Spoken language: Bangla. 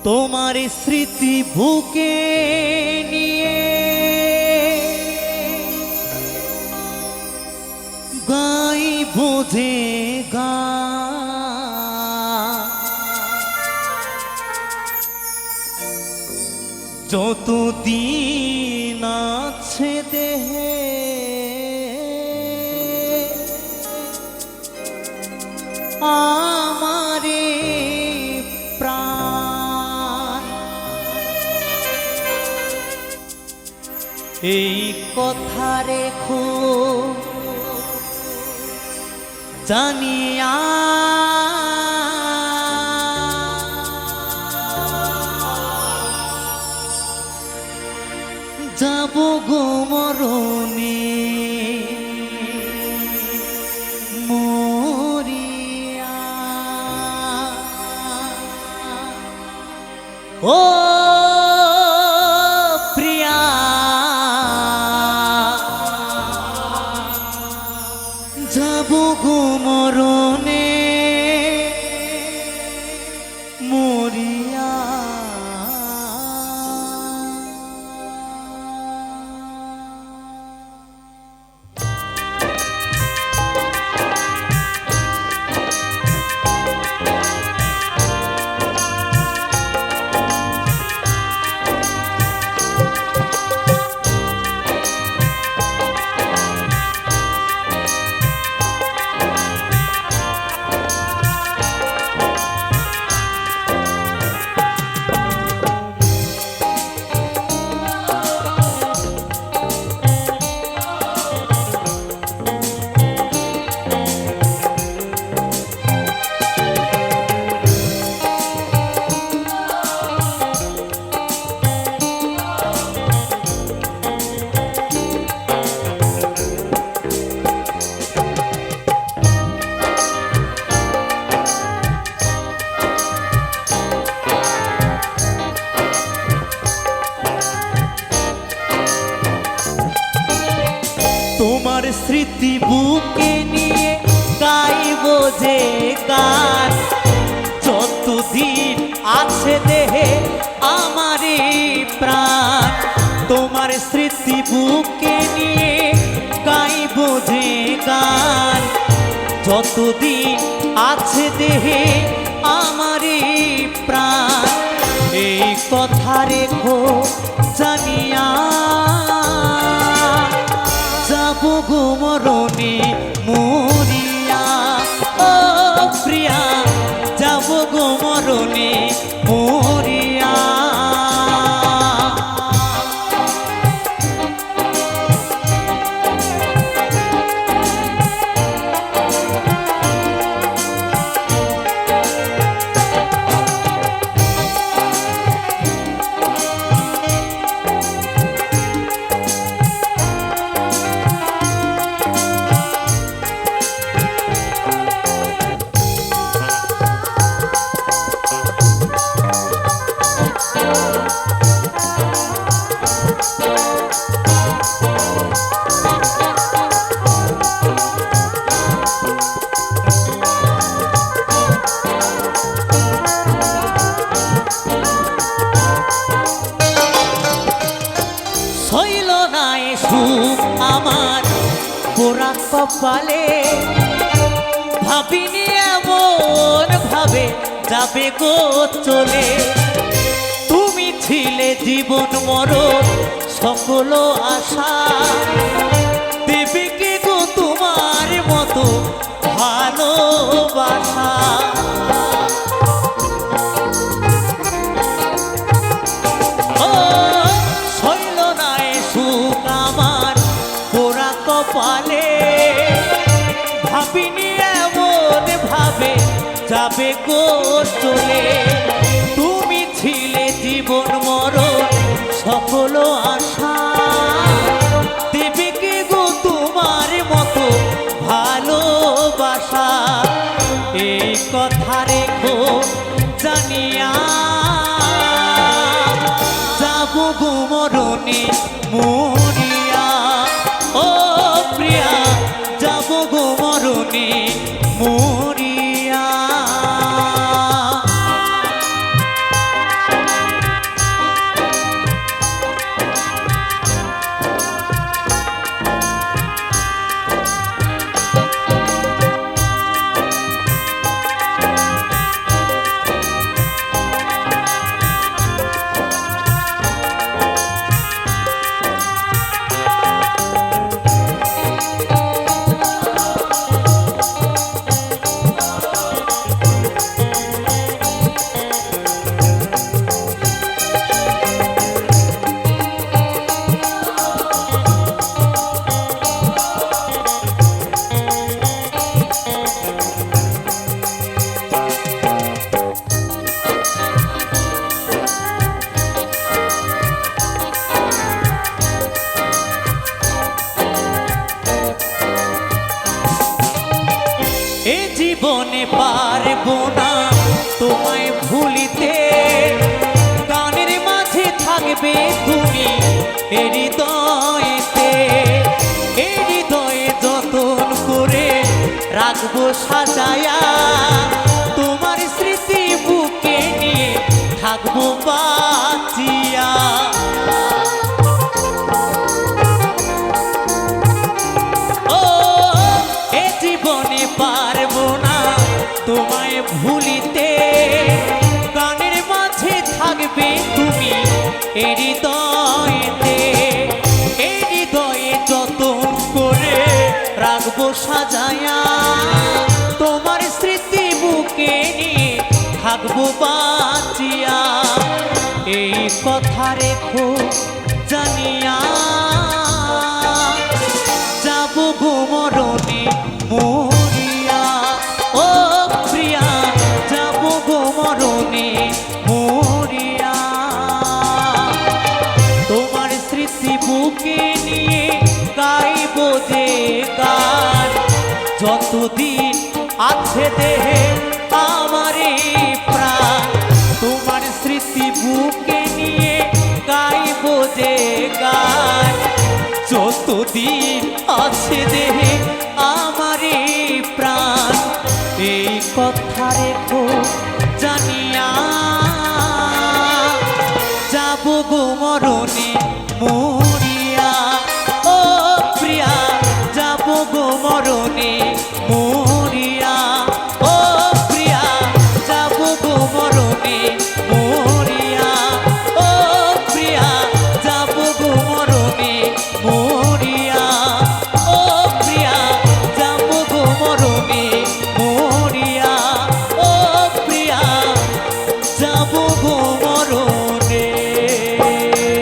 তোমার স্মৃতি বুকে নিয়ে গাইব যে গান, যতদিন আছে দেহে আমারে প্রাণ, এই কথা রেখো জানিয়া, যাব গো মরণে মরিয়া। ও প্রিয়া, যাব গো মরণে মরিয়া। তোমার স্মৃতি বুকে নিয়ে গাইব যে গান, যতদিন আছে দেহে আমারই প্রাণ। তোমার স্মৃতি বুকে নিয়ে গাইব যে গান, যতদিন আছে দেহে আমারই প্রাণ। এই কথা রেখো জানিয়া, যাব গো মরণে মরিয়া। ও প্রিয়া, যাব গো মরণে মরিয়া। হইল না এ সুখ আমার পোড়া কপালে, ভাবিনি এমন ভাবে যাবে গো চলে। তুমি ছিলে জীবন মরণ সকল আশা, দেবে কে গো তোমার মতো ভালোবাসা। কপালে ভাবিনি এমন ভাবে যাবে গো চলে। তুমি ছিলে জীবন মরণ সকল আশা, দেবে কে গো তোমার মতো ভালোবাসা। এই কথা রেখো জানিয়া, যাব গো মরণে মরিয়া। ও প্রিয়া, যাব গো মরণে মরিয়া। তোমায় ভুলিতে গানের মাঝে থাকবে তুমি এ হৃদয়েতে, এ হৃদয়ে যতন করে রাখবো সাজায়া, তোমার স্মৃতি বুকে নিয়ে থাকবো বাঁচিয়া। ও এ জীবনে পারবো না তোমায় ভুলিতে, গানের মাঝে থাকবে তুমি এ হৃদয়েতে, এ হৃদয়ে যতন করে রাখবো সাজায়া, তোমার স্মৃতি বুকে নিয়ে থাকবো বাঁচিয়া। এই কথা রেখো জানিয়া, যাবো গো মরণে মরিয়া। ও প্রিয়া যাবো গো মরণে মরিয়া, তোমার স্মৃতি বুকে নিয়ে গাইবো যে গান, যতদিন আছে দেহে আমার এই প্রাণ, তোমার স্মৃতি বুকে নিয়ে গাইবো যে গান, যতদিন আছে দেহে আমার এই প্রাণ। এই কথা রেখো জানিয়া, যাবো গো মরণে মরিয়া। ও প্রিয়া যাবো গো মরণে মরিয়া। ও প্রিয়া যাবো গো মরণে মরিয়া। ও প্রিয়া যাবো গো মরণে মরিয়া। ও প্রিয়া যাবো গো মরণে মরিয়া। ও প্রিয়া যাবো গো মরণে মরিয়া।